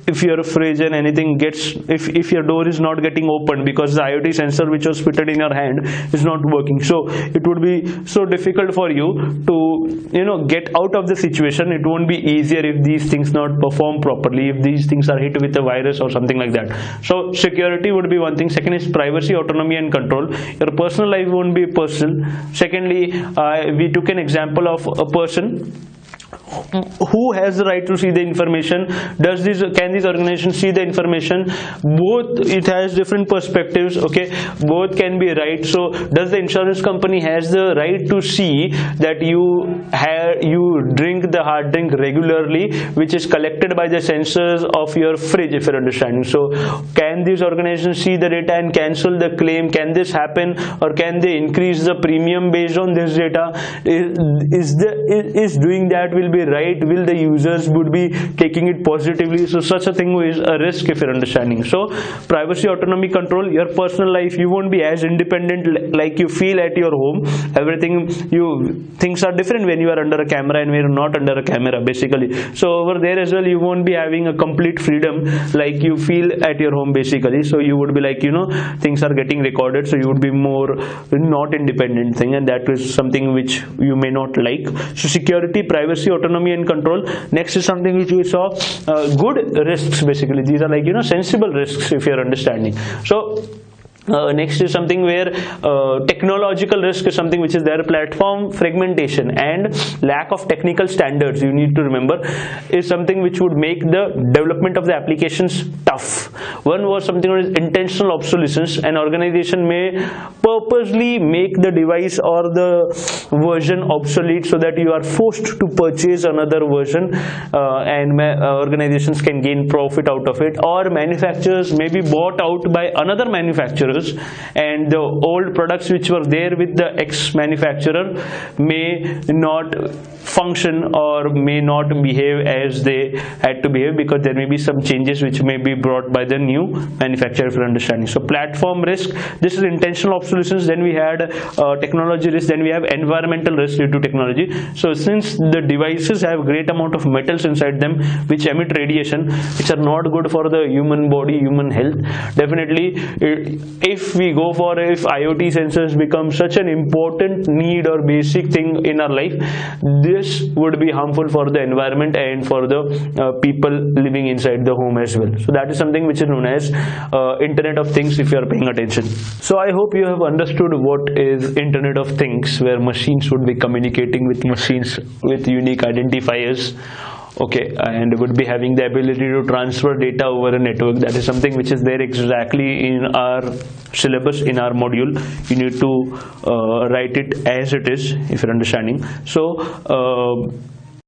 if your fridge and anything gets, if your door is not getting opened because the IoT sensor which was fitted in your hand is not working, so it would be so difficult for you to get out of the situation. It won't be easier if these things not perform properly, if these things are hit with a virus or something like that. So security would be one thing. Second is privacy, autonomy and control. Your personal life won't be personal. Secondly, we took an example of a person who has the right to see the information. Can these organizations see the information? Both, it has different perspectives. Okay, both can be right. So does the insurance company has the right to see that you drink the hard drink regularly, which is collected by the sensors of your fridge, if you're understanding? So can these organizations see the data and cancel the claim? Can this happen, or can they increase the premium based on this data? Is doing that will be right? Will the users would be taking it positively? So such a thing is a risk, if you're understanding. So privacy, autonomy, control. Your personal life, you won't be as independent like you feel at your home. Everything, things are different when you are under a camera and when you're not under a camera basically. So over there as well, you won't be having a complete freedom like you feel at your home basically. So you would be like, things are getting recorded, so you would be more not independent thing, and that is something which you may not like. So security, privacy, autonomy and control. Next is something which we saw, good risks basically. These are like sensible risks, if you're understanding. So next is something where technological risk is something which is there. Platform fragmentation and lack of technical standards, you need to remember, is something which would make the development of the applications tough. One was something known as intentional obsolescence. An organization may purposely make the device or the version obsolete so that you are forced to purchase another version, and organizations can gain profit out of it. Or manufacturers may be bought out by another manufacturer, and the old products which were there with the ex manufacturer may not function or may not behave as they had to behave, because there may be some changes which may be brought by the new manufacturer, for understanding. So platform risk, this is intentional obsolescence. Then we had technology risk. Then we have environmental risk due to technology. So since the devices have great amount of metals inside them which emit radiation, which are not good for the human body, human health, definitely if IoT sensors become such an important need or basic thing in our life, this would be harmful for the environment and for the people living inside the home as well. So that is something which is known as Internet of Things, if you are paying attention. So I hope you have understood what is Internet of Things, where machines would be communicating with machines with unique identifiers. Okay, and would be having the ability to transfer data over a network. That is something which is there exactly in our syllabus, in our module. You need to write it as it is, if you're understanding. So